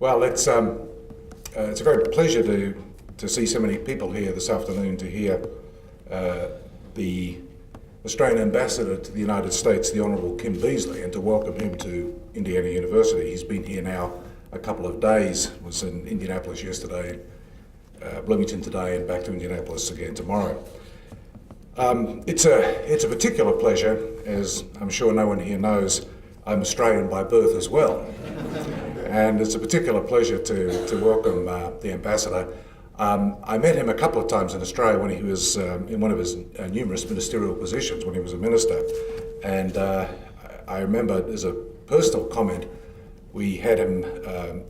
Well, it's a great pleasure to see so many people here this afternoon to hear the Australian Ambassador to the United States, the Honourable Kim Beazley, and to welcome him to Indiana University. He's been here now a couple of days, was in Indianapolis yesterday, Bloomington today, and back to Indianapolis again tomorrow. It's a particular pleasure, as I'm sure no one here knows, I'm Australian by birth as well. And it's a particular pleasure to welcome the Ambassador. I met him a couple of times in Australia when he was in one of his numerous ministerial positions when he was a minister. And I remember, as a personal comment, we had him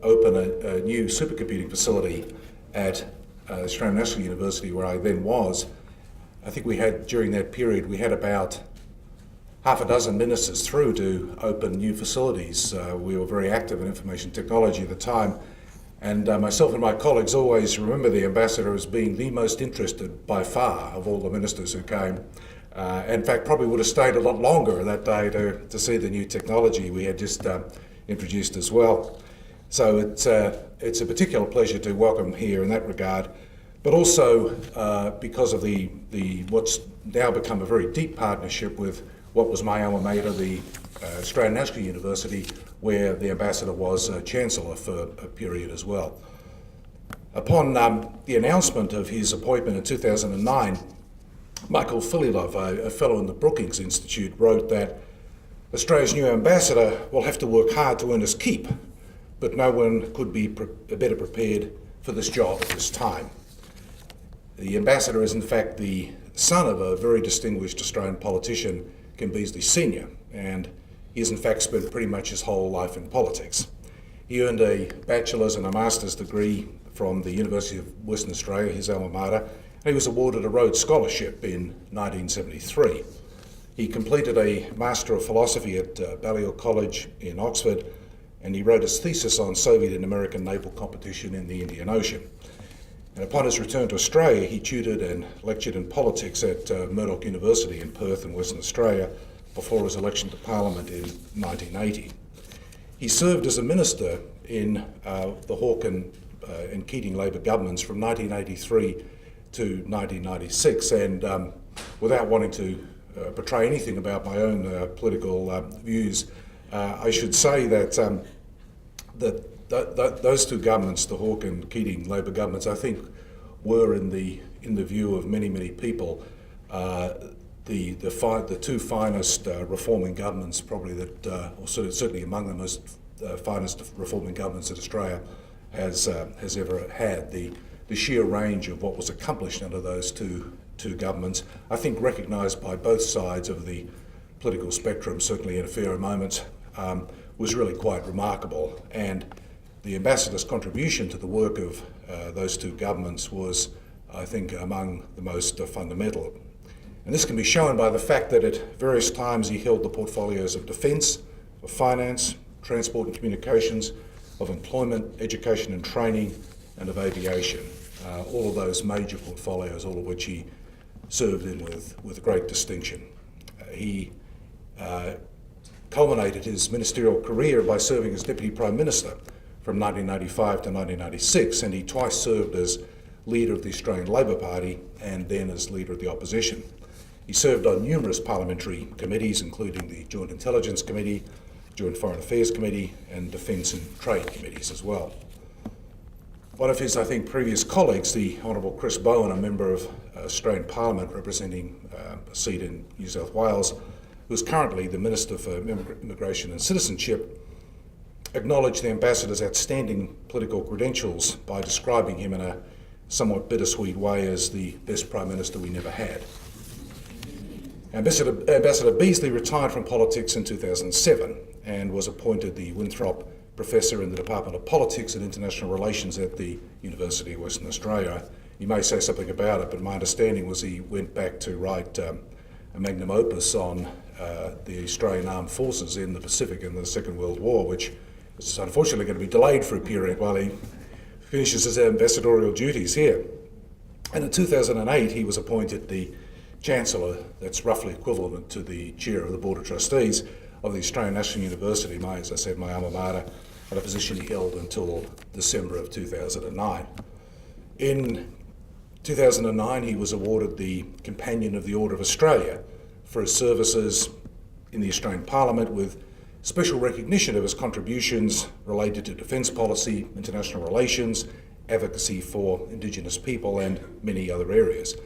open a new supercomputing facility at Australian National University, where I then was. I think we had, during that period, we had about half a dozen ministers through to open new facilities. We were very active in information technology at the time, and myself and my colleagues always remember the Ambassador as being the most interested by far of all the ministers who came. In fact, probably would have stayed a lot longer that day to see the new technology we had just introduced as well. So it's a particular pleasure to welcome here in that regard, but also because of the what's now become a very deep partnership with what was my alma mater, the Australian National University, where the Ambassador was Chancellor for a period as well. Upon the announcement of his appointment in 2009, Michael Fililov, a fellow in the Brookings Institute, wrote that Australia's new Ambassador will have to work hard to earn his keep, but no one could be better prepared for this job at this time. The Ambassador is in fact the son of a very distinguished Australian politician, Kim Beazley Sr., and he has in fact spent pretty much his whole life in politics. He earned a bachelor's and a master's degree from the University of Western Australia, his alma mater, and he was awarded a Rhodes Scholarship in 1973. He completed a Master of Philosophy at Balliol College in Oxford, and he wrote his thesis on Soviet and American naval competition in the Indian Ocean. And upon his return to Australia, he tutored and lectured in politics at Murdoch University in Perth in Western Australia before his election to Parliament in 1980. He served as a minister in the Hawke and Keating Labor governments from 1983 to 1996, and without wanting to portray anything about my own political views, I should say that those two governments, the Hawke and Keating Labor governments, I think were in the view of many people the two finest reforming governments, probably that, or certainly among the most finest reforming governments that Australia has ever had. The sheer range of what was accomplished under those two governments, I think recognised by both sides of the political spectrum, certainly in a fairer moment, was really quite remarkable. And the Ambassador's contribution to the work of those two governments was, I think, among the most fundamental. And this can be shown by the fact that at various times he held the portfolios of defence, of finance, transport and communications, of employment, education and training, and of aviation. All of those major portfolios, all of which he served in with great distinction. He culminated his ministerial career by serving as Deputy Prime Minister from 1995 to 1996, and he twice served as leader of the Australian Labor Party and then as leader of the opposition. He served on numerous parliamentary committees, including the Joint Intelligence Committee, Joint Foreign Affairs Committee, and Defence and Trade Committees as well. One of his, I think, previous colleagues, the Honourable Chris Bowen, a member of Australian Parliament representing a seat in New South Wales, who is currently the Minister for Immigration and Citizenship, acknowledged the Ambassador's outstanding political credentials by describing him in a somewhat bittersweet way as the best Prime Minister we never had. Ambassador Beazley retired from politics in 2007 and was appointed the Winthrop Professor in the Department of Politics and International Relations at the University of Western Australia. You may say something about it, but my understanding was he went back to write a magnum opus on the Australian Armed Forces in the Pacific in the Second World War, which is unfortunately going to be delayed for a period while he finishes his ambassadorial duties here. And in 2008, he was appointed the Chancellor, that's roughly equivalent to the Chair of the Board of Trustees of the Australian National University, as I said, my alma mater, and a position he held until December of 2009. In 2009, he was awarded the Companion of the Order of Australia for his services in the Australian Parliament, with special recognition of his contributions related to defence policy, international relations, advocacy for Indigenous people, and many other areas.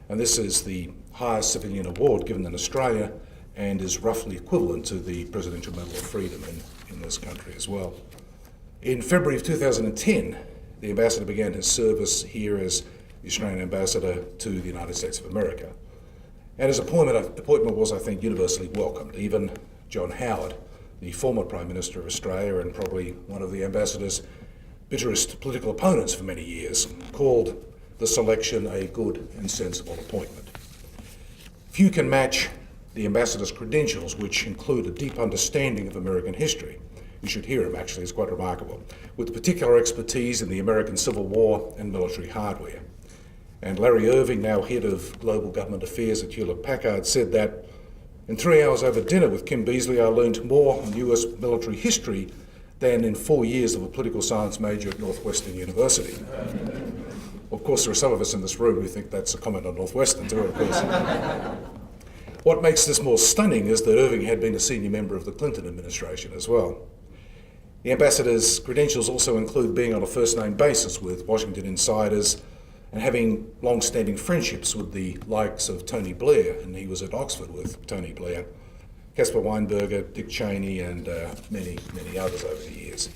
And this is the highest civilian award given in Australia and is roughly equivalent to the Presidential Medal of Freedom in this country as well. In February of 2010, the ambassador began his service here as the Australian ambassador to the United States of America. And his appointment was, I think, universally welcomed. Even John Howard, the former Prime Minister of Australia and probably one of the ambassador's bitterest political opponents for many years, called the selection a good and sensible appointment. Few can match the ambassador's credentials, which include a deep understanding of American history. You should hear him, actually, it's quite remarkable, with particular expertise in the American Civil War and military hardware. And Larry Irving, now head of Global Government Affairs at Hewlett-Packard, said that in 3 hours over dinner with Kim Beazley, I learned more on US military history than in 4 years of a political science major at Northwestern University. Of course, there are some of us in this room who think that's a comment on Northwestern too, of course. What makes this more stunning is that Irving had been a senior member of the Clinton administration as well. The ambassador's credentials also include being on a first-name basis with Washington insiders and having long-standing friendships with the likes of Tony Blair, and he was at Oxford with Tony Blair, Caspar Weinberger, Dick Cheney, and many others over the years.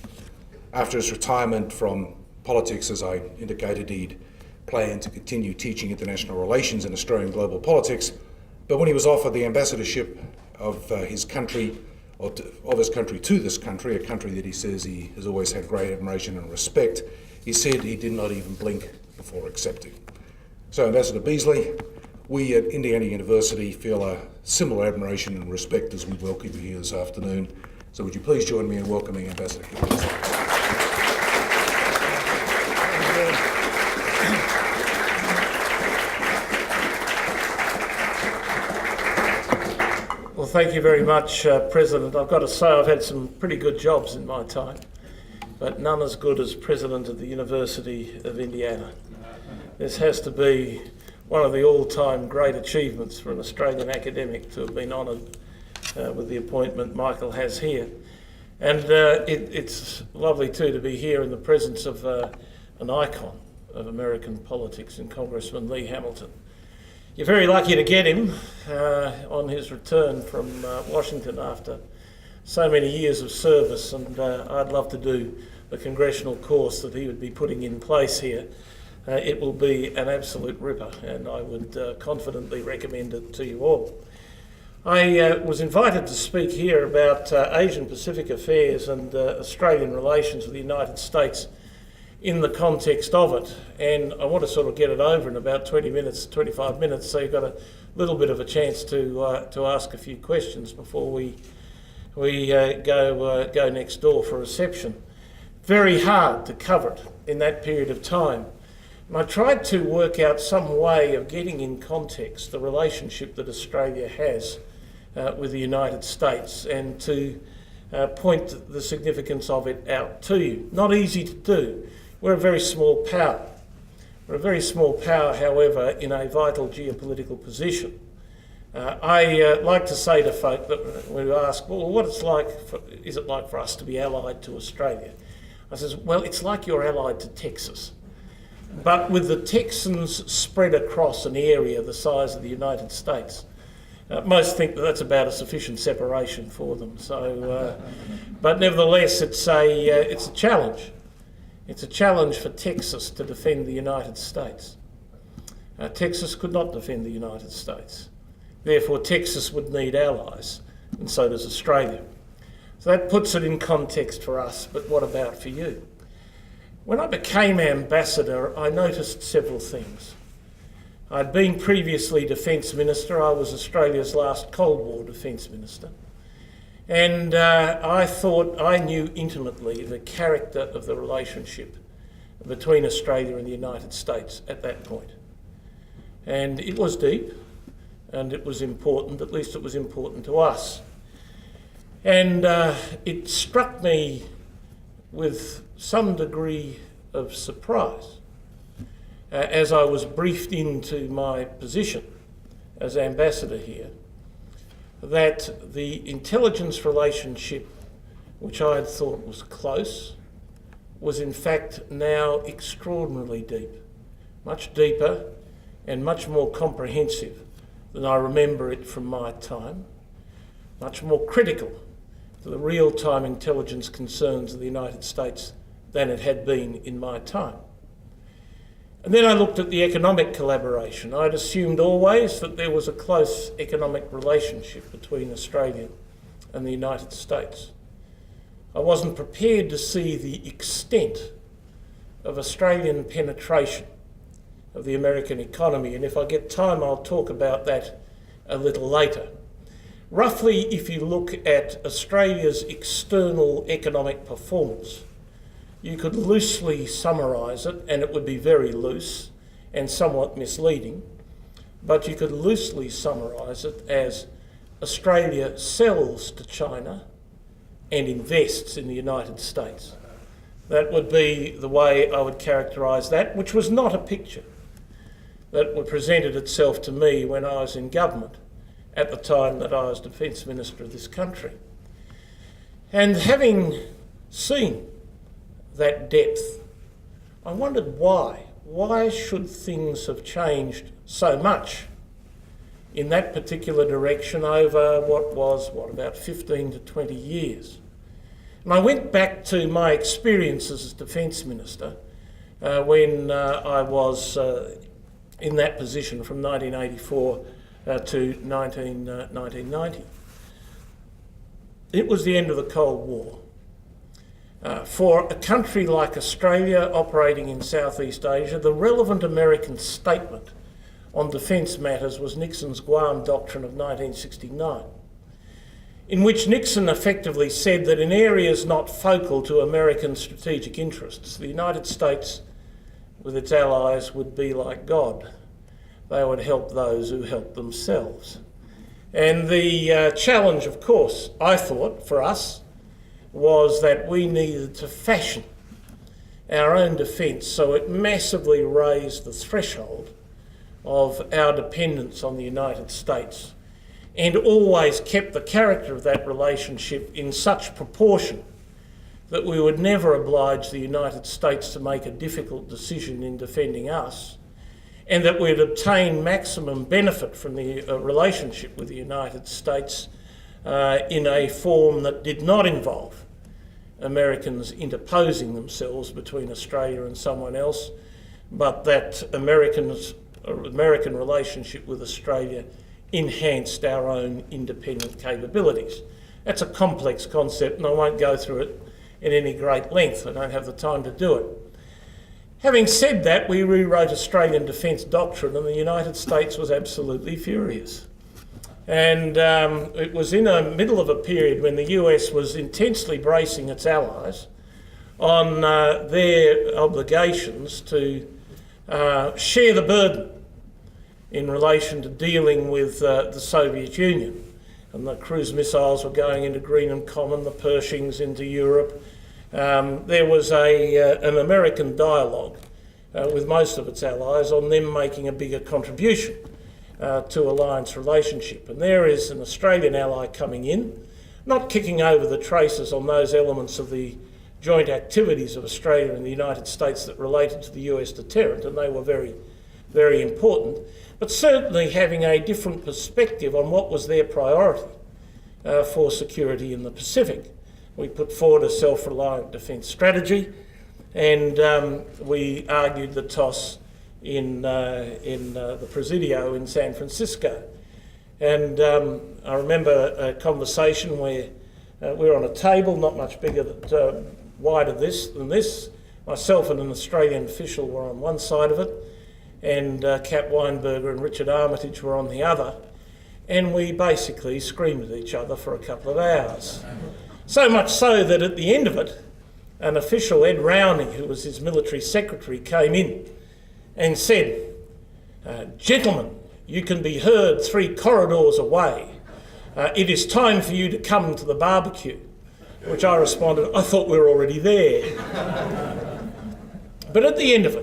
After his retirement from politics, as I indicated, he'd planned to continue teaching international relations in Australian global politics, but when he was offered the ambassadorship of his country to this country, a country that he says he has always had great admiration and respect, he said he did not even blink before accepting. So, Ambassador Beazley, we at Indiana University feel a similar admiration and respect as we welcome you here this afternoon. So would you please join me in welcoming Ambassador Beazley. Well, thank you very much, President. I've got to say I've had some pretty good jobs in my time, but none as good as President of the University of Indiana. This has to be one of the all-time great achievements for an Australian academic to have been honoured with the appointment Michael has here. And it's lovely too to be here in the presence of an icon of American politics in Congressman Lee Hamilton. You're very lucky to get him on his return from Washington after so many years of service, and I'd love to do the congressional course that he would be putting in place here. It will be an absolute ripper, and I would confidently recommend it to you all. I was invited to speak here about Asian Pacific affairs and Australian relations with the United States in the context of it, and I want to sort of get it over in about 20 minutes, 25 minutes, so you've got a little bit of a chance to ask a few questions before we go next door for reception. Very hard to cover it in that period of time. And I tried to work out some way of getting in context the relationship that Australia has with the United States and to point the significance of it out to you. Not easy to do. We're a very small power. We're a very small power, however, in a vital geopolitical position. I like to say to folk that when we ask, well, what it's like, is it like for us to be allied to Australia? I says, well, it's like you're allied to Texas. But with the Texans spread across an area the size of the United States. Most think that that's about a sufficient separation for them. So, but nevertheless, it's a challenge. It's a challenge for Texas to defend the United States. Texas could not defend the United States. Therefore, Texas would need allies, and so does Australia. So that puts it in context for us, but what about for you? When I became ambassador, I noticed several things. I'd been previously Defence Minister. I was Australia's last Cold War Defence Minister. And I thought I knew intimately the character of the relationship between Australia and the United States at that point. And it was deep, and it was important, at least it was important to us. And it struck me with some degree of surprise as I was briefed into my position as ambassador here, that the intelligence relationship, which I had thought was close, was in fact now extraordinarily deep, much deeper and much more comprehensive than I remember it from my time, much more critical to the real-time intelligence concerns of the United States than it had been in my time. And then I looked at the economic collaboration. I'd assumed always that there was a close economic relationship between Australia and the United States. I wasn't prepared to see the extent of Australian penetration of the American economy, and if I get time I'll talk about that a little later. Roughly, if you look at Australia's external economic performance, you could loosely summarise it, and it would be very loose and somewhat misleading, but you could loosely summarise it as Australia sells to China and invests in the United States. That would be the way I would characterise that, which was not a picture that presented itself to me when I was in government at the time that I was Defence Minister of this country. And having seen that depth, I wondered why. Why should things have changed so much in that particular direction over about 15 to 20 years? And I went back to my experiences as Defence Minister when I was in that position from 1984 to 1990. It was the end of the Cold War. For a country like Australia operating in Southeast Asia, the relevant American statement on defence matters was Nixon's Guam Doctrine of 1969, in which Nixon effectively said that in areas not focal to American strategic interests, the United States with its allies would be like God. They would help those who help themselves. And the challenge, of course, I thought, for us, was that we needed to fashion our own defence so it massively raised the threshold of our dependence on the United States and always kept the character of that relationship in such proportion that we would never oblige the United States to make a difficult decision in defending us, and that we'd obtain maximum benefit from the relationship with the United States in a form that did not involve Americans interposing themselves between Australia and someone else, but that American relationship with Australia enhanced our own independent capabilities. That's a complex concept, and I won't go through it in any great length. I don't have the time to do it. Having said that, we rewrote Australian defence doctrine, and the United States was absolutely furious. And it was in the middle of a period when the US was intensely bracing its allies on their obligations to share the burden in relation to dealing with the Soviet Union. And the cruise missiles were going into Greenham Common, the Pershings into Europe. There was an American dialogue with most of its allies on them making a bigger contribution to alliance relationship. And there is an Australian ally coming in, not kicking over the traces on those elements of the joint activities of Australia and the United States that related to the US deterrent, and they were very, very important, but certainly having a different perspective on what was their priority for security in the Pacific. We put forward a self-reliant defence strategy, and we argued the toss in the Presidio in San Francisco. And I remember a conversation where we were on a table, not much bigger, wider than this. Myself and an Australian official were on one side of it, and Cap Weinberger and Richard Armitage were on the other, and we basically screamed at each other for a couple of hours. So much so that at the end of it, an official, Ed Rowney, who was his military secretary, came in and said, "Gentlemen, you can be heard 3 corridors away. It is time for you to come to the barbecue." which I responded, I thought we were already there. But at the end of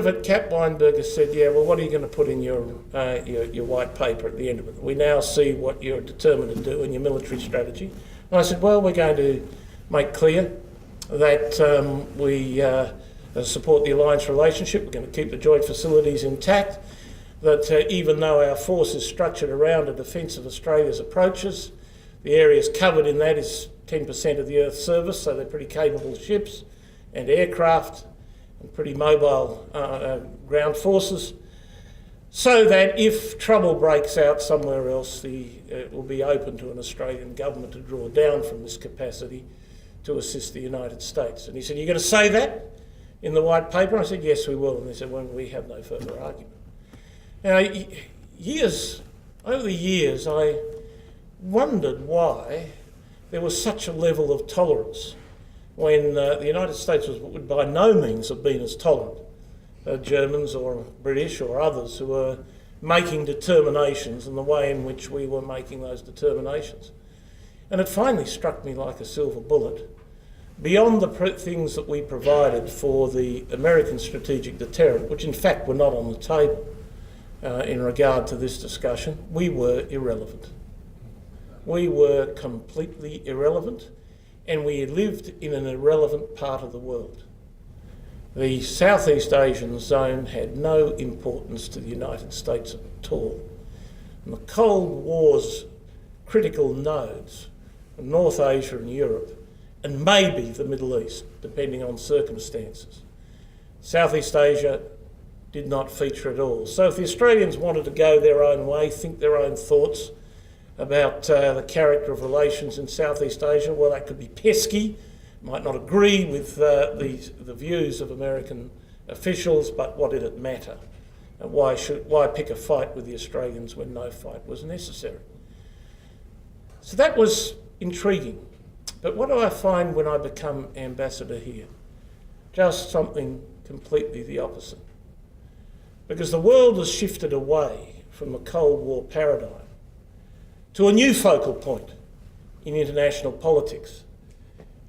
it, Cap Weinberger said, yeah, well, what are you going to put in your white paper at the end of it? We now see what you're determined to do in your military strategy. And I said, well, we're going to make clear that we support the alliance relationship. We're going to keep the joint facilities intact, that even though our force is structured around a defence of Australia's approaches, the areas covered in that is 10% of the Earth's surface, so they're pretty capable ships and aircraft and pretty mobile ground forces, so that if trouble breaks out somewhere else, it will be open to an Australian government to draw down from this capacity to assist the United States. And he said, you're going to say that in the white paper? I said, yes, we will. And they said, well, we have no further argument. Now, over the years, I wondered why there was such a level of tolerance when the United States would by no means have been as tolerant. Germans or British or others who were making determinations and the way in which we were making those determinations. And it finally struck me like a silver bullet. Beyond the things that we provided for the American strategic deterrent, which in fact were not on the table in regard to this discussion, we were irrelevant. We were completely irrelevant, and we lived in an irrelevant part of the world. The Southeast Asian zone had no importance to the United States at all. And the Cold War's critical nodes were North Asia and Europe, and maybe the Middle East, depending on circumstances. Southeast Asia did not feature at all. So if the Australians wanted to go their own way, think their own thoughts about the character of relations in Southeast Asia, well, that could be pesky, might not agree with the views of American officials, but what did it matter? And why pick a fight with the Australians when no fight was necessary? So that was intriguing. But what do I find when I become ambassador here? Just something completely the opposite. Because the world has shifted away from the Cold War paradigm to a new focal point in international politics.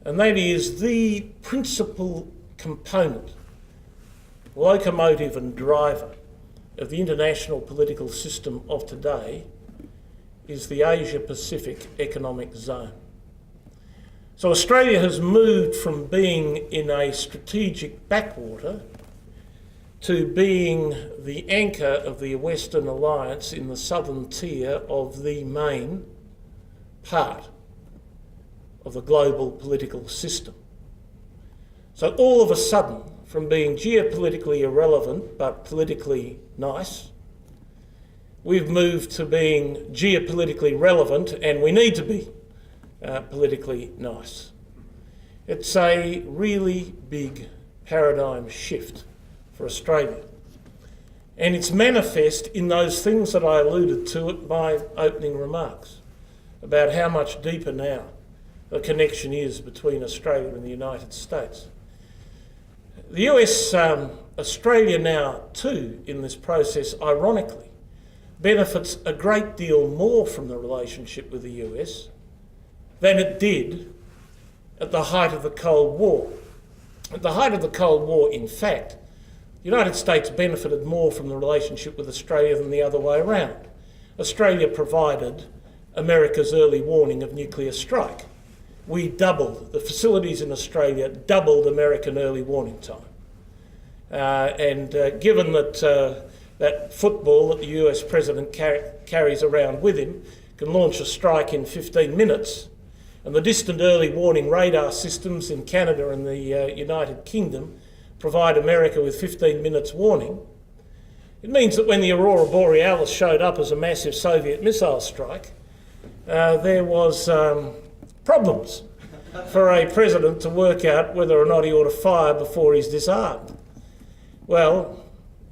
And that is the principal component, locomotive and driver of the international political system of today is the Asia-Pacific Economic Zone. So Australia has moved from being in a strategic backwater to being the anchor of the Western Alliance in the southern tier of the main part of the global political system. So all of a sudden, from being geopolitically irrelevant but politically nice, we've moved to being geopolitically relevant, and we need to be politically nice. It's a really big paradigm shift for Australia. And it's manifest in those things that I alluded to at my opening remarks about how much deeper now the connection is between Australia and the United States. The US, Australia now too, in this process, ironically, benefits a great deal more from the relationship with the US than it did at the height of the Cold War. At the height of the Cold War, in fact, the United States benefited more from the relationship with Australia than the other way around. Australia provided America's early warning of nuclear strike. We doubled, the facilities in Australia doubled American early warning time. Given that that football that the US president carries around with him can launch a strike in 15 minutes, and the distant early warning radar systems in Canada and the United Kingdom provide America with 15 minutes warning, it means that when the Aurora Borealis showed up as a massive Soviet missile strike, there was problems for a president to work out whether or not he ought to fire before he's disarmed. Well,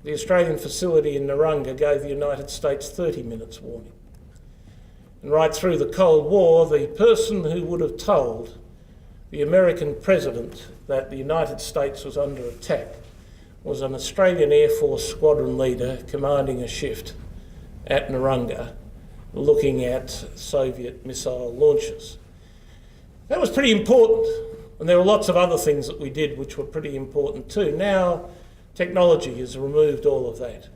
the Australian facility in Narungga gave the United States 30 minutes warning. And right through the Cold War, the person who would have told the American president that the United States was under attack was an Australian Air Force squadron leader commanding a shift at Narungga, looking at Soviet missile launches. That was pretty important. And there were lots of other things that we did which were pretty important too. Now, technology has removed all of that.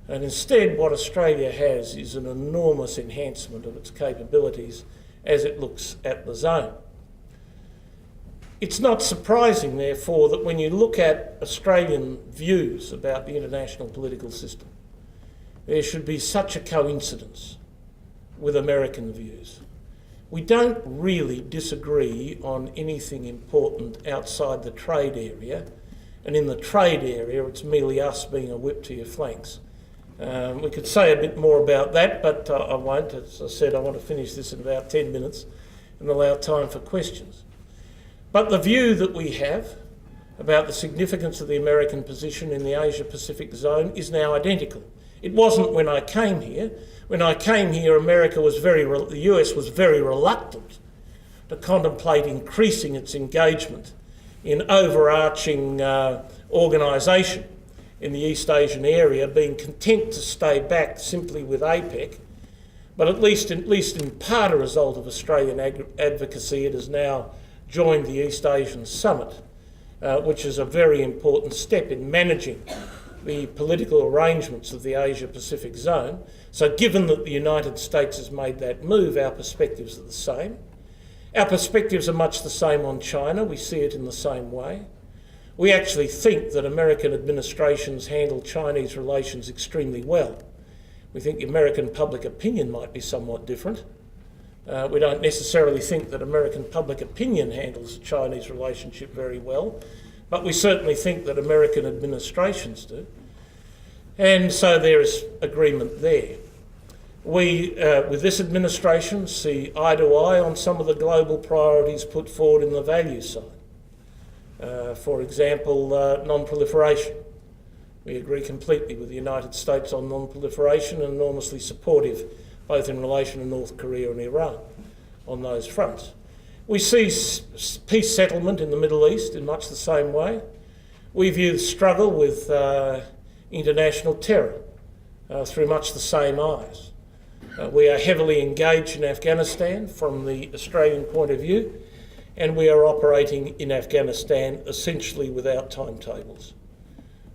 And instead, what Australia has is an enormous enhancement of its capabilities as it looks at the zone. It's not surprising, therefore, that when you look at Australian views about the international political system, there should be such a coincidence with American views. We don't really disagree on anything important outside the trade area, and in the trade area it's merely us being a whip to your flanks. We could say a bit more about that, but I won't. As I said, I want to finish this in about 10 minutes and allow time for questions. But the view that we have about the significance of the American position in the Asia-Pacific zone is now identical. It wasn't when I came here. When I came here, the US was very reluctant to contemplate increasing its engagement in overarching organisation in the East Asian area, being content to stay back simply with APEC. But at least in part a result of Australian advocacy, it has now joined the East Asian Summit, which is a very important step in managing the political arrangements of the Asia-Pacific zone. So given that the United States has made that move, our perspectives are the same. Our perspectives are much the same on China. We see it in the same way. We actually think that American administrations handle Chinese relations extremely well. We think American public opinion might be somewhat different. We don't necessarily think that American public opinion handles the Chinese relationship very well, but we certainly think that American administrations do. And so there is agreement there. We, with this administration, see eye to eye on some of the global priorities put forward in the value side. For example, nonproliferation. We agree completely with the United States on nonproliferation and enormously supportive both in relation to North Korea and Iran on those fronts. We see peace settlement in the Middle East in much the same way. We view the struggle with international terror through much the same eyes. We are heavily engaged in Afghanistan from the Australian point of view, and we are operating in Afghanistan essentially without timetables.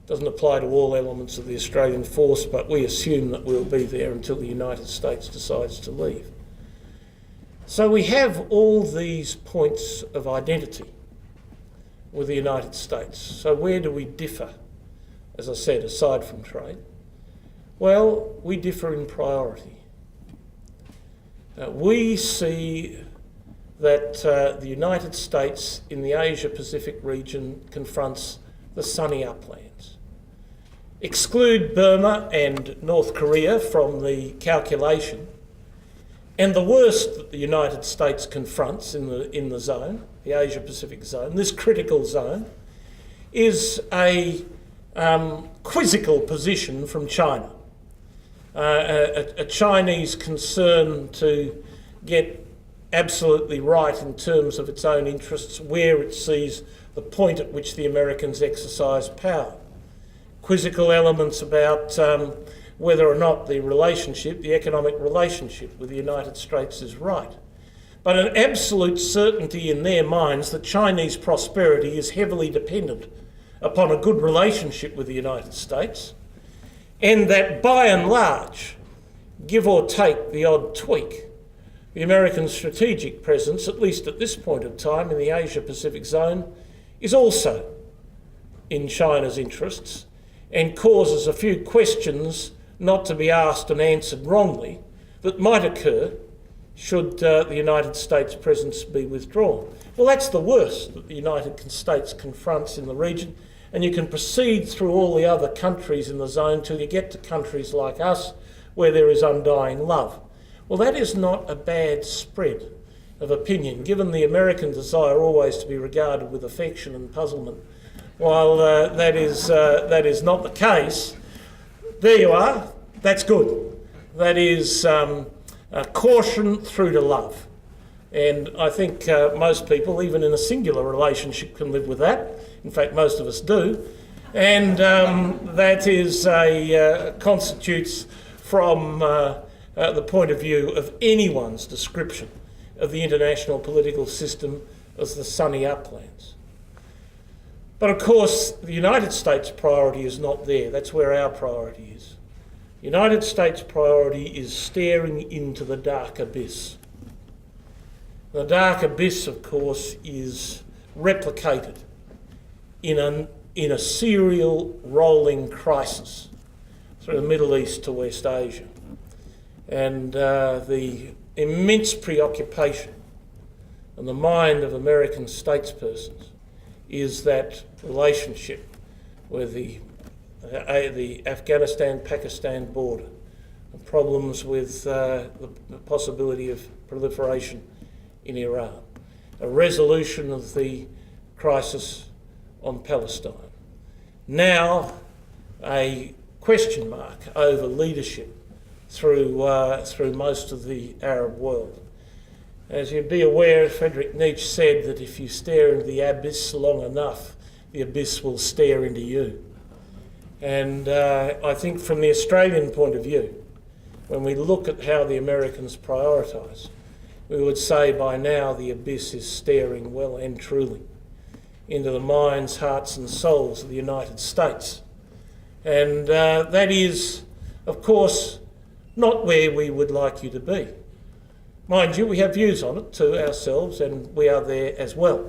Doesn't apply to all elements of the Australian force, but we assume that we'll be there until the United States decides to leave. So we have all these points of identity with the United States. So where do we differ, as I said, aside from trade? Well, we differ in priority. We see that the United States in the Asia-Pacific region confronts the sunny uplands. Exclude Burma and North Korea from the calculation, and the worst that the United States confronts in the zone, the Asia-Pacific zone, this critical zone, is a quizzical position from China. A Chinese concern to get absolutely right in terms of its own interests, where it sees the point at which the Americans exercise power. Quizzical elements about whether or not the relationship, the economic relationship with the United States is right. But an absolute certainty in their minds that Chinese prosperity is heavily dependent upon a good relationship with the United States, and that by and large, give or take the odd tweak, the American strategic presence, at least at this point of time in the Asia-Pacific zone, is also in China's interests and causes a few questions not to be asked and answered wrongly that might occur should the United States presence be withdrawn. Well, that's the worst that the United States confronts in the region, and you can proceed through all the other countries in the zone till you get to countries like us where there is undying love. Well, that is not a bad spread of opinion, given the American desire always to be regarded with affection and puzzlement. While that is not the case, there you are, that's good. That is caution through to love. And I think most people, even in a singular relationship, can live with that. In fact, most of us do. And that is constitutes from the point of view of anyone's description of the international political system as the sunny uplands. But of course, the United States' priority is not there. That's where our priority is. The United States' priority is staring into the dark abyss. The dark abyss, of course, is replicated in a serial rolling crisis through the Middle East to West Asia. And the immense preoccupation in the mind of American statespersons is that relationship with the Afghanistan-Pakistan border, and problems with the possibility of proliferation in Iran, a resolution of the crisis on Palestine. Now, a question mark over leadership through most of the Arab world. As you'd be aware, Friedrich Nietzsche said that if you stare into the abyss long enough, the abyss will stare into you. And I think from the Australian point of view, when we look at how the Americans prioritise, we would say by now the abyss is staring well and truly into the minds, hearts and souls of the United States. And that is, of course, not where we would like you to be. Mind you, we have views on it to ourselves, and we are there as well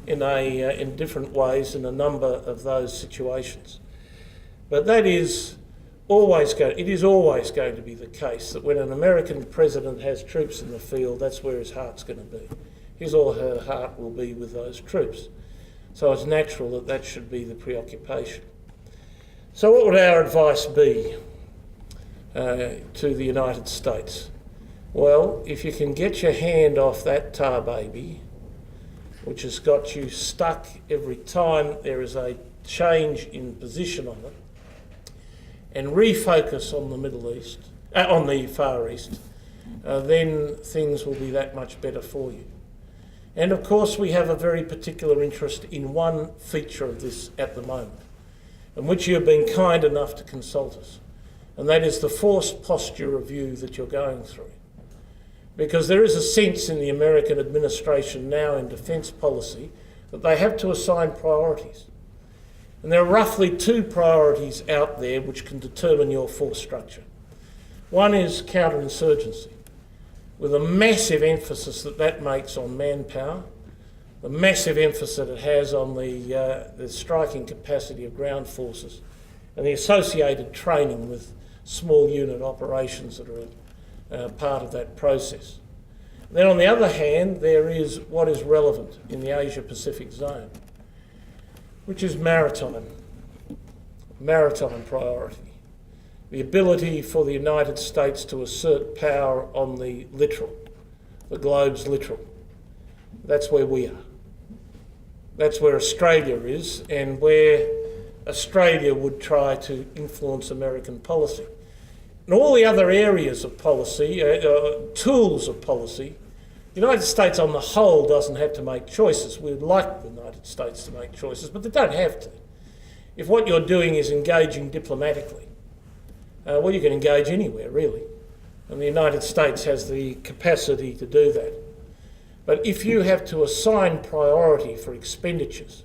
in different ways in a number of those situations. But that is always going to be the case that when an American president has troops in the field, that's where his heart's going to be. His or her heart will be with those troops. So it's natural that that should be the preoccupation. So what would our advice be to the United States? Well, if you can get your hand off that tar baby, which has got you stuck every time there is a change in position on it, and refocus on the Middle East, on the Far East, then things will be that much better for you. And of course, we have a very particular interest in one feature of this at the moment, in which you have been kind enough to consult us, and that is the forced posture review that you're going through. Because there is a sense in the American administration now in defence policy that they have to assign priorities. And there are roughly two priorities out there which can determine your force structure. One is counterinsurgency, with a massive emphasis that makes on manpower, the massive emphasis that it has on the striking capacity of ground forces, and the associated training with small unit operations that are part of that process. Then on the other hand, there is what is relevant in the Asia-Pacific zone, which is maritime priority. The ability for the United States to assert power on the globe's littoral. That's where we are. That's where Australia is, and where Australia would try to influence American policy. In all the other areas of policy, tools of policy, the United States on the whole doesn't have to make choices. We would like the United States to make choices, but they don't have to. If what you're doing is engaging diplomatically, well, you can engage anywhere, really. And the United States has the capacity to do that. But if you have to assign priority for expenditures,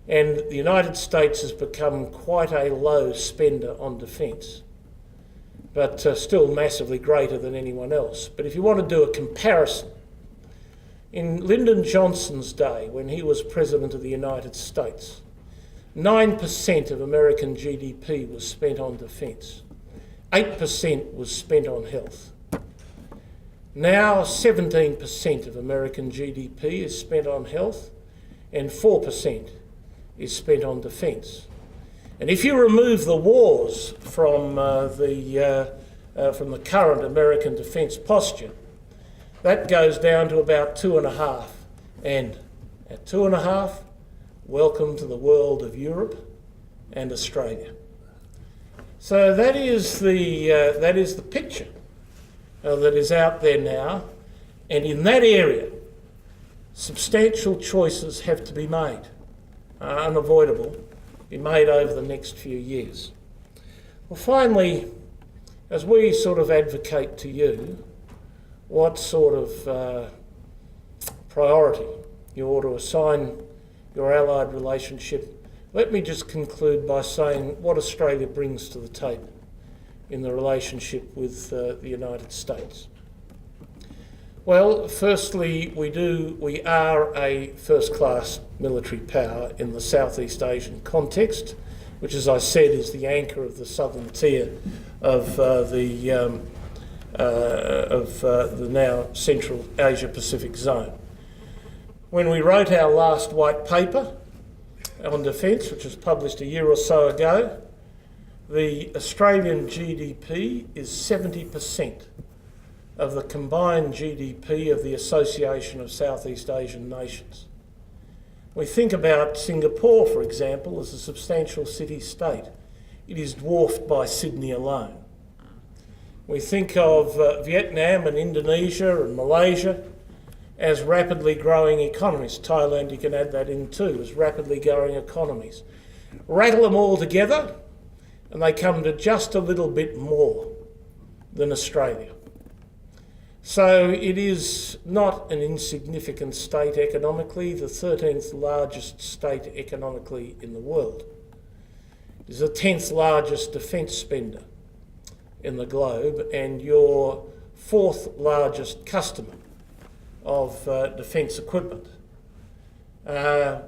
and the United States has become quite a low spender on defence, but still massively greater than anyone else. But if you want to do a comparison, in Lyndon Johnson's day, when he was President of the United States, 9% of American GDP was spent on defence. 8% was spent on health. Now 17% of American GDP is spent on health and 4% is spent on defence. And if you remove the wars from the current American defence posture, that goes down to about 2.5. And at 2.5, welcome to the world of Europe and Australia. So that is the picture that is out there now. And in that area, substantial choices have to be made, unavoidable, be made over the next few years. Well, finally, as we sort of advocate to you what sort of priority. You ought to assign your allied relationship. Let me just conclude by saying what Australia brings to the table in the relationship with the United States. Well, firstly, we are a first-class military power in the Southeast Asian context, which, as I said, is the anchor of the southern tier of the now Central Asia-Pacific zone. When we wrote our last white paper on defence, which was published a year or so ago, the Australian GDP is 70% of the combined GDP of the Association of Southeast Asian Nations. We think about Singapore, for example, as a substantial city-state. It is dwarfed by Sydney alone. We think of Vietnam and Indonesia and Malaysia as rapidly growing economies. Thailand, you can add that in too, as rapidly growing economies. Rattle them all together and they come to just a little bit more than Australia. So it is not an insignificant state economically, the 13th largest state economically in the world. It is the 10th largest defence spender in the globe and your 4th largest customer of defence equipment.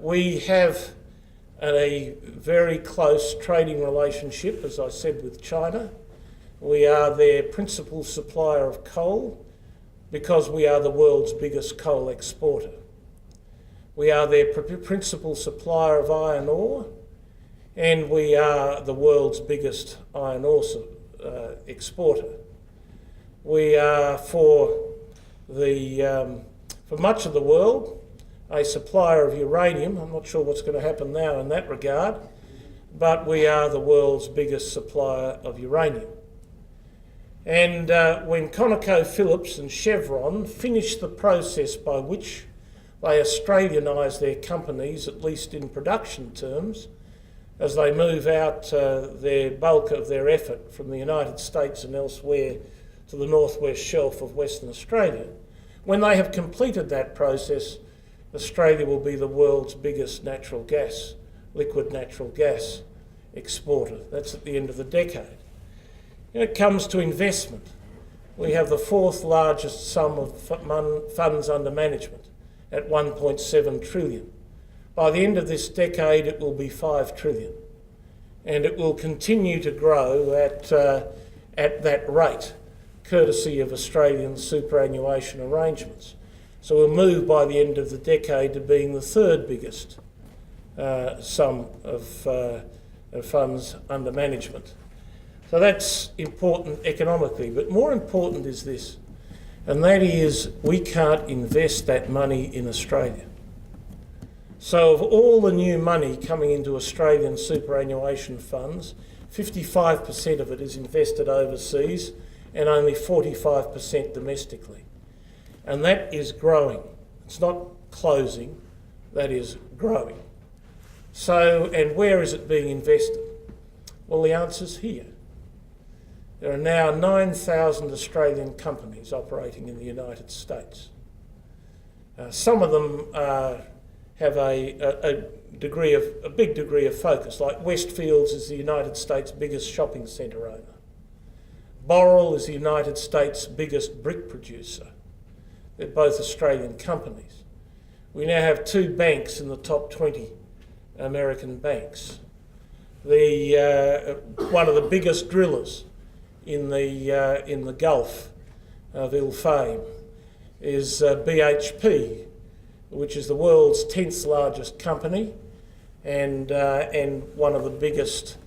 We have a very close trading relationship, as I said, with China. We are their principal supplier of coal because we are the world's biggest coal exporter. We are their principal supplier of iron ore, and we are the world's biggest iron ore exporter. We are, for much of the world, a supplier of uranium. I'm not sure what's going to happen now in that regard, but we are the world's biggest supplier of uranium. And when ConocoPhillips and Chevron finish the process by which they Australianise their companies, at least in production terms, as they move out their bulk of their effort from the United States and elsewhere to the northwest shelf of Western Australia, when they have completed that process, Australia will be the world's biggest liquid natural gas exporter. That's at the end of the decade. When it comes to investment, we have the 4th largest sum of funds under management at 1.7 trillion. By the end of this decade, it will be 5 trillion. And it will continue to grow at that rate, courtesy of Australian superannuation arrangements. So we'll move by the end of the decade to being the 3rd biggest sum of funds under management. So that's important economically, but more important is this, and that is we can't invest that money in Australia. So of all the new money coming into Australian superannuation funds, 55% of it is invested overseas and only 45% domestically. And that is growing. It's not closing, that is growing. So, and where is it being invested? Well, the answer's here. There are now 9,000 Australian companies operating in the United States. Some of them have a big degree of focus, like Westfields is the United States' biggest shopping centre owner. Boral is the United States' biggest brick producer. They're both Australian companies. We now have 2 banks in the top 20 American banks. One of the biggest drillers in the Gulf of ill fame is BHP, which is the world's 10th largest company and one of the biggest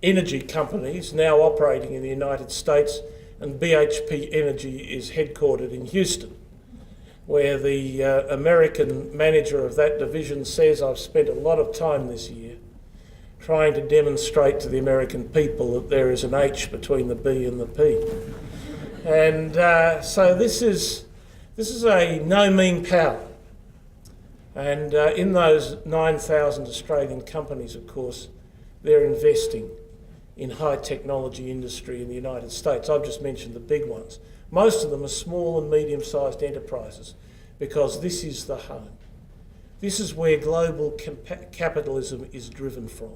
energy companies now operating in the United States. And BHP Energy is headquartered in Houston, where the American manager of that division says, I've spent a lot of time this year trying to demonstrate to the American people that there is an H between the B and the P. And so this is a no mean power. And in those 9,000 Australian companies, of course, they're investing in high technology industry in the United States. I've just mentioned the big ones. Most of them are small and medium-sized enterprises because this is the home. This is where global capitalism is driven from.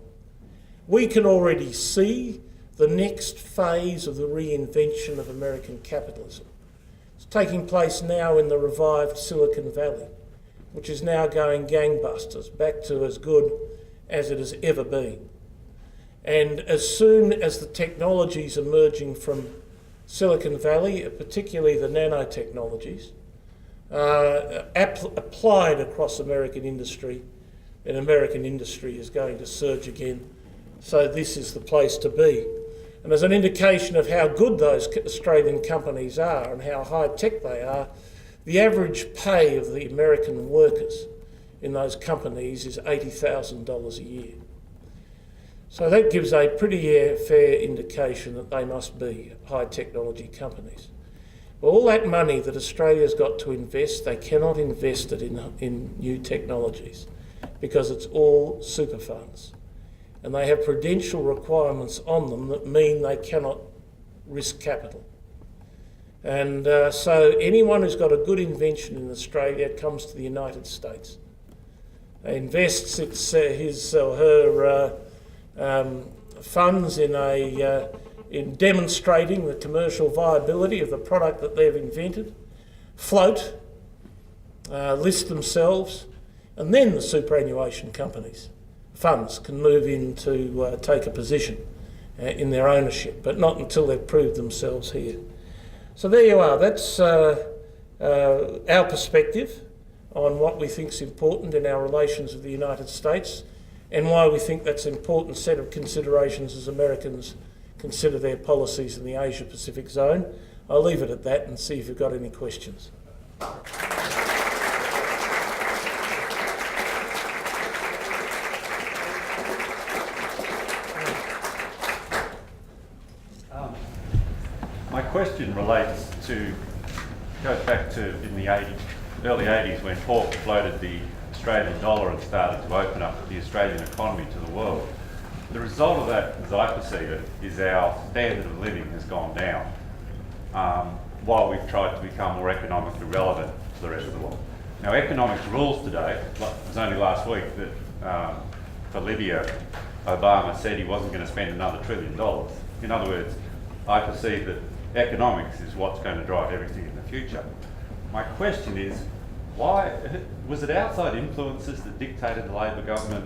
We can already see the next phase of the reinvention of American capitalism. It's taking place now in the revived Silicon Valley, which is now going gangbusters, back to as good as it has ever been. And as soon as the technologies emerging from Silicon Valley, particularly the nanotechnologies, applied across American industry, and American industry is going to surge again. So this is the place to be. And as an indication of how good those Australian companies are and how high tech they are, the average pay of the American workers in those companies is $80,000 a year. So that gives a pretty fair indication that they must be high technology companies. Well, all that money that Australia's got to invest, they cannot invest it in new technologies because it's all super funds. And they have prudential requirements on them that mean they cannot risk capital. And so anyone who's got a good invention in Australia comes to the United States. They invests his or her funds in demonstrating the commercial viability of the product that they've invented, float, list themselves, and then the superannuation companies, funds, can move in to take a position in their ownership, but not until they've proved themselves here. So there you are. That's our perspective on what we think is important in our relations with the United States and why we think that's an important set of considerations as Americans consider their policies in the Asia-Pacific zone. I'll leave it at that and see if you've got any questions. My question goes back to in the early 80s when Hawke floated the Australian dollar and started to open up the Australian economy to the world. The result of that, as I perceive it, is our standard of living has gone down while we've tried to become more economically relevant to the rest of the world. Now, economics rules today. It was only last week that for Libya, Obama said he wasn't going to spend another $1 trillion. In other words, I perceive that economics is what's going to drive everything in the future. My question is, why was it outside influences that dictated the Labor government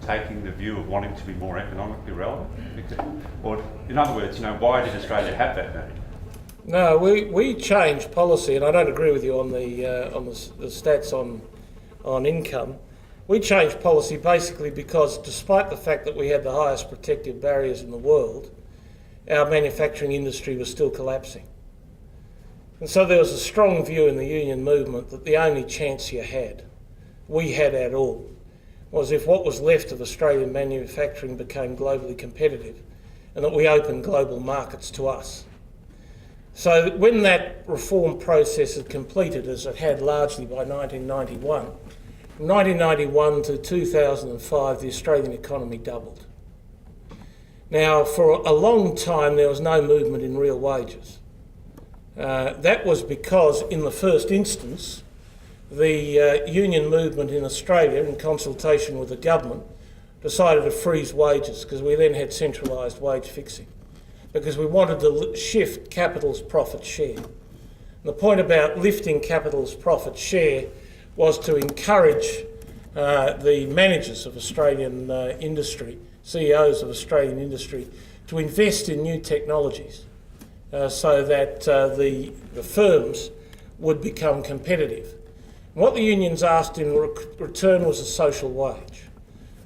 taking the view of wanting to be more economically relevant? Or, in other words, why did Australia have that need? No, we changed policy, and I don't agree with you on the stats on income. We changed policy basically because, despite the fact that we had the highest protective barriers in the world, our manufacturing industry was still collapsing. And so there was a strong view in the union movement that the only chance we had at all, was if what was left of Australian manufacturing became globally competitive and that we opened global markets to us. So when that reform process had completed, as it had largely by 1991, from 1991 to 2005, the Australian economy doubled. Now, for a long time, there was no movement in real wages. That was because, in the first instance, the union movement in Australia, in consultation with the government, decided to freeze wages because we then had centralised wage fixing, because we wanted to shift capital's profit share. And the point about lifting capital's profit share was to encourage the managers of Australian industry, CEOs of Australian industry, to invest in new technologies so that the firms would become competitive. And what the unions asked in return was a social wage.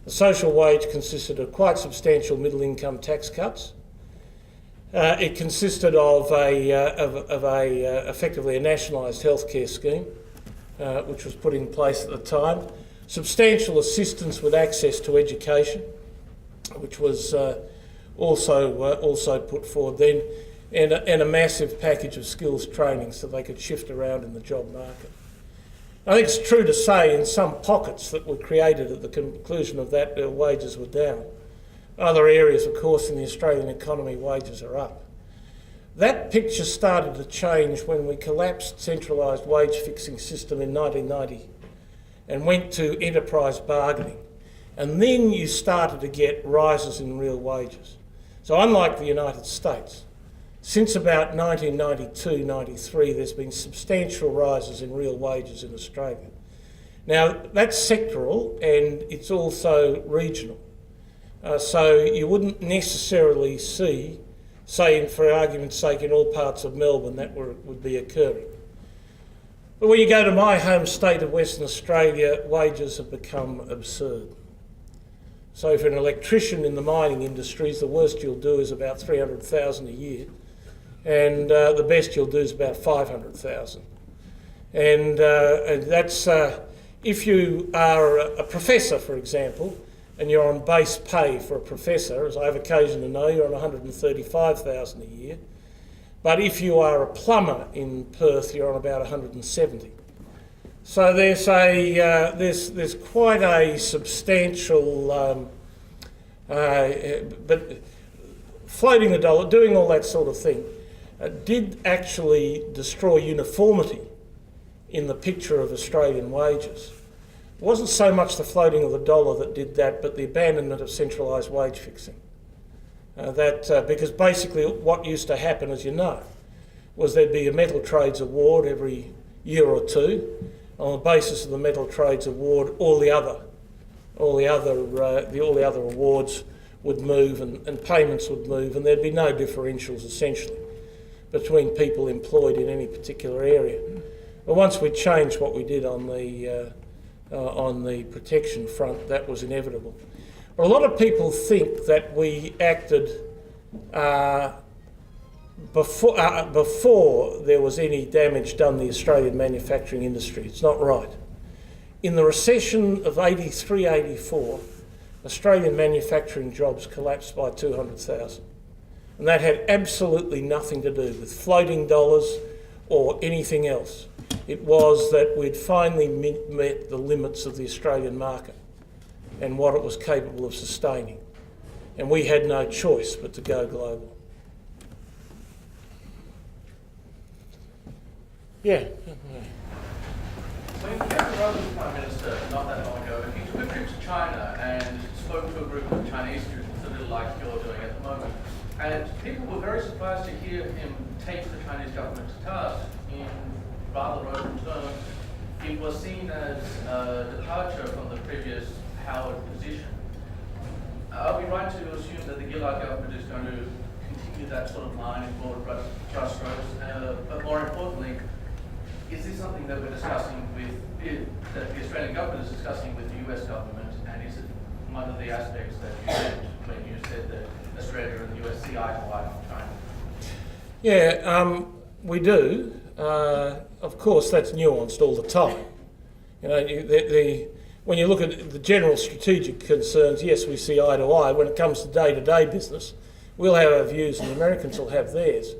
The social wage consisted of quite substantial middle income tax cuts. It consisted of effectively a nationalised healthcare scheme, which was put in place at the time, substantial assistance with access to education, which was also put forward then, and a massive package of skills training so they could shift around in the job market. I think it's true to say in some pockets that were created at the conclusion of that, their wages were down. Other areas, of course, in the Australian economy, wages are up. That picture started to change when we collapsed centralised wage fixing system in 1990 and went to enterprise bargaining. And then you started to get rises in real wages. So unlike the United States, since about 1992-93, there's been substantial rises in real wages in Australia. Now, that's sectoral and it's also regional. So you wouldn't necessarily see, say, for argument's sake, in all parts of Melbourne that would be occurring. But when you go to my home state of Western Australia, wages have become absurd. So for an electrician in the mining industries, the worst you'll do is about $300,000 a year, and the best you'll do is about $500,000. And that's if you are a professor, for example, and you're on base pay for a professor, as I have occasion to know, you're on $135,000 a year. But if you are a plumber in Perth, you're on about 170. So there's there's quite a substantial, but floating the dollar, doing all that sort of thing, did actually destroy uniformity in the picture of Australian wages. It wasn't so much the floating of the dollar that did that, but the abandonment of centralised wage fixing. Because basically what used to happen, as you know, was there'd be a metal trades award every year or two. On the basis of the metal trades award, all the other awards would move and payments would move, and there'd be no differentials essentially between people employed in any particular area. But once we changed what we did on the protection front, that was inevitable. But a lot of people think that we acted before there was any damage done to the Australian manufacturing industry. It's not right. In the recession of 83-84, Australian manufacturing jobs collapsed by 200,000. And that had absolutely nothing to do with floating dollars or anything else. It was that we'd finally met the limits of the Australian market and what it was capable of sustaining. And we had no choice but to go global. Yeah. When Kevin Rudd was Prime Minister not that long ago, he took a trip to China and spoke to a group of Chinese students, a little like you're doing at the moment. And people were very surprised to hear him take the Chinese government to task in rather open terms. It was seen as a departure from the previous Howard position. Are we right to assume that the Gillard government is going to continue that sort of line in broad brush strokes? But more importantly, is this something that we're discussing that the Australian government is discussing with the US government, and is it one of the aspects that you said when you said that Australia and the US see eye to eye on China? Yeah, we do. Of course, that's nuanced all the time. You know, when you look at the general strategic concerns, yes, we see eye to eye. When it comes to day-to-day business, we'll have our views and the Americans will have theirs.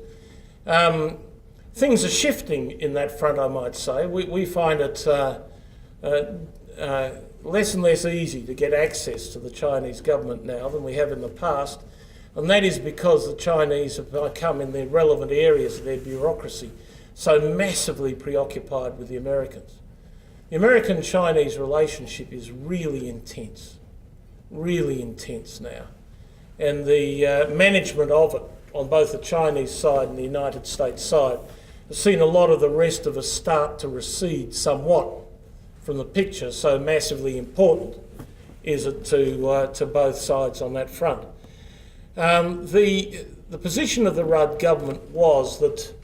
Things are shifting in that front, I might say. We find it less and less easy to get access to the Chinese government now than we have in the past, and that is because the Chinese have become, in the relevant areas of their bureaucracy, so massively preoccupied with the Americans. The American-Chinese relationship is really intense now. And the management of it on both the Chinese side and the United States side has seen a lot of the rest of us start to recede somewhat from the picture, so massively important is it to both sides on that front. The position of the Rudd government was that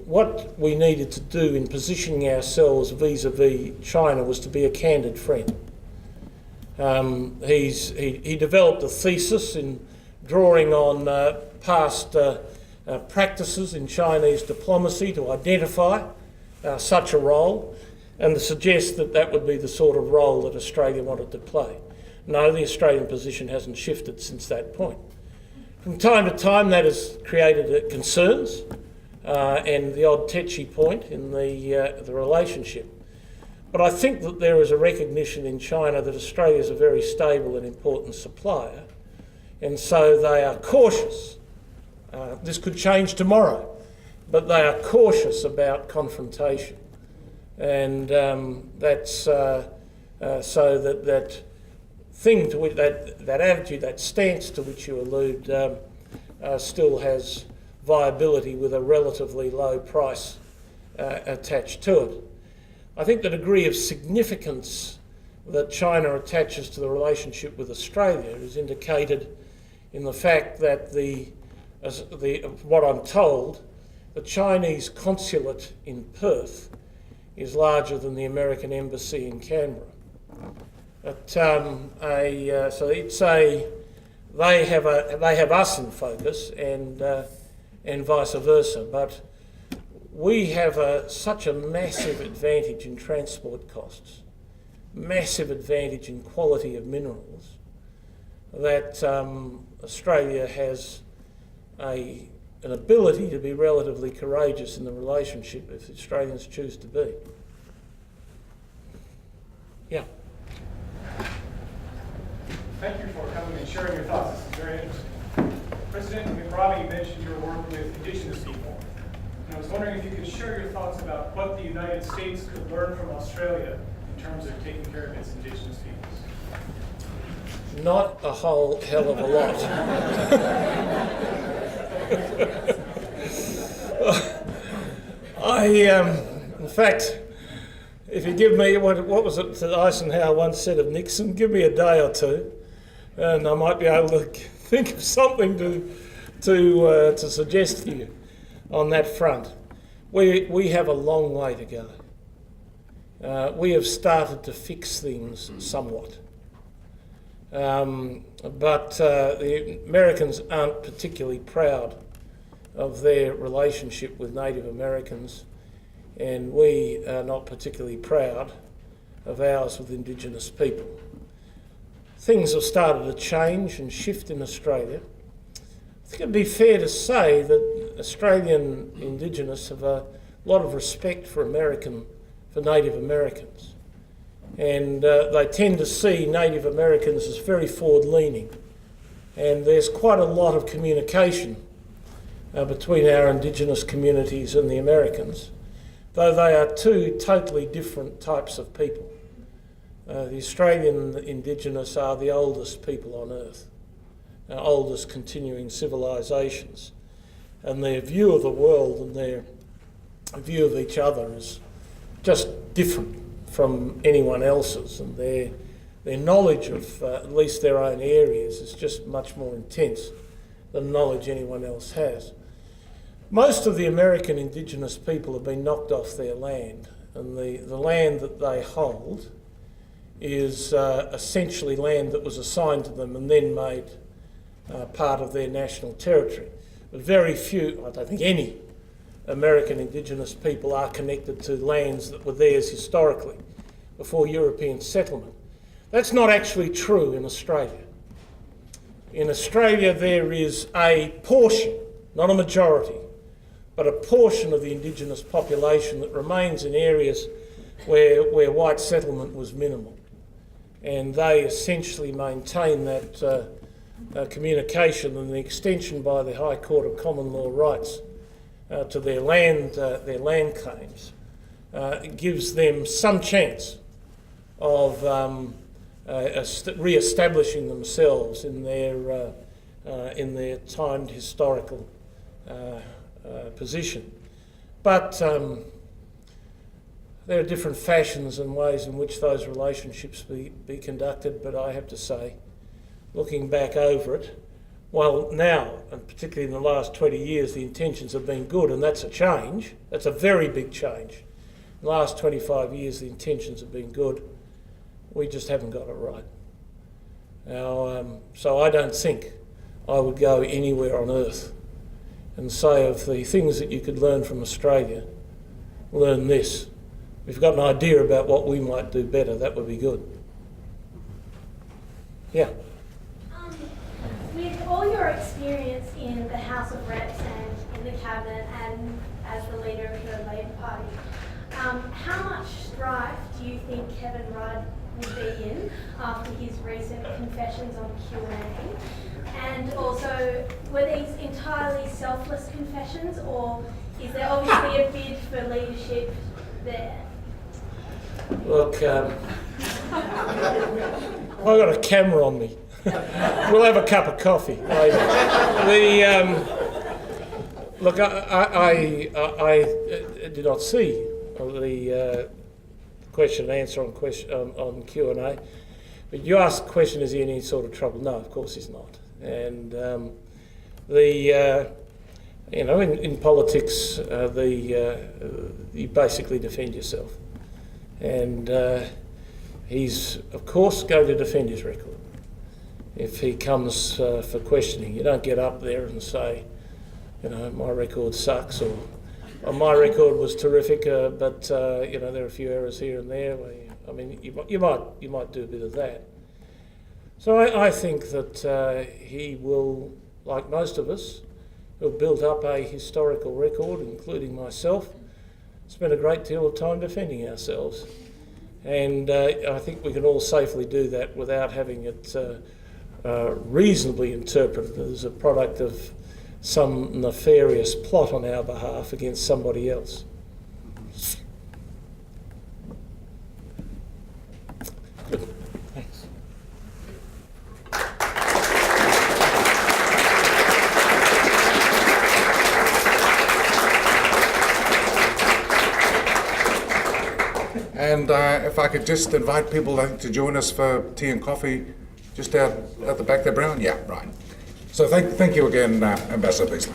what we needed to do in positioning ourselves vis-a-vis China was to be a candid friend. He developed a thesis in drawing on past practices in Chinese diplomacy to identify such a role and to suggest that that would be the sort of role that Australia wanted to play. No, the Australian position hasn't shifted since that point. From time to time that has created concerns and the odd tetchy point in the relationship. But I think that there is a recognition in China that Australia is a very stable and important supplier, and so they are cautious This could change tomorrow, but they are cautious about confrontation. And that's so that thing to which that attitude, that stance to which you allude, still has viability with a relatively low price attached to it. I think the degree of significance that China attaches to the relationship with Australia is indicated in the fact that what I'm told, the Chinese consulate in Perth is larger than the American embassy in Canberra. But, so it's they have us in focus and vice versa. But we have such a massive advantage in transport costs, massive advantage in quality of minerals, that Australia has an ability to be relatively courageous in the relationship if the Australians choose to be. Yeah. Thank you for coming and sharing your thoughts. This is very interesting. President McRobbie mentioned your work with Indigenous people. And I was wondering if you could share your thoughts about what the United States could learn from Australia in terms of taking care of its Indigenous peoples. Not a whole hell of a lot. In fact, if you give me, what was it that Eisenhower once said of Nixon, give me a day or two, and I might be able to think of something to suggest to you on that front. We have a long way to go. We have started to fix things somewhat. But the Americans aren't particularly proud of their relationship with Native Americans, and we are not particularly proud of ours with Indigenous people. Things have started to change and shift in Australia. I think it'd be fair to say that Australian Indigenous have a lot of respect for Native Americans. And they tend to see Native Americans as very forward-leaning. And there's quite a lot of communication between our Indigenous communities and the Americans, though they are two totally different types of people. The Australian Indigenous are the oldest people on earth, our oldest continuing civilisations, and their view of the world and their view of each other is just different from anyone else's, and their knowledge of at least their own areas is just much more intense than knowledge anyone else has. Most of the American Indigenous people have been knocked off their land, and the land that they hold is essentially land that was assigned to them and then made part of their national territory. But very few, I don't think any, American Indigenous people are connected to lands that were theirs historically before European settlement. That's not actually true in Australia. In Australia there is a portion, not a majority, but a portion of the Indigenous population that remains in areas where white settlement was minimal. And they essentially maintain that communication, and the extension by the High Court of Common Law rights to their land claims gives them some chance of re-establishing themselves in their timed historical position. But there are different fashions and ways in which those relationships be conducted, but I have to say, looking back over it, well, now, and particularly in the last 20 years, the intentions have been good, and that's a change. That's a very big change. In the last 25 years, the intentions have been good. We just haven't got it right. Now, so I don't think I would go anywhere on earth and say of the things that you could learn from Australia, learn this. If you've got an idea about what we might do better, that would be good. Yeah. With all your experience in the House of Reps and in the Cabinet and as the leader of the Labor Party, how much strife do you think Kevin Rudd would be in after his recent confessions on Q&A? And also, were these entirely selfless confessions, or is there obviously a bid for leadership there? Look, I've got a camera on me. We'll have a cup of coffee later. Look, I did not see the question and answer on Q&A. But you asked the question, is he in any sort of trouble? No, of course he's not. And you know, in politics, you basically defend yourself. And he's, of course, going to defend his record. If he comes for questioning, you don't get up there and say, you know, my record sucks, or my record was terrific, but you know, there are a few errors here and there. I mean, you might do a bit of that. So I think that he will, like most of us, who have built up a historical record, including myself, spend a great deal of time defending ourselves. And I think we can all safely do that without having it reasonably interpreted as a product of some nefarious plot on our behalf against somebody else. Good. Thanks. And if I could just invite people to join us for tea and coffee just out at the back there, Brown? Yeah, right. So thank you again, Ambassador Beazley.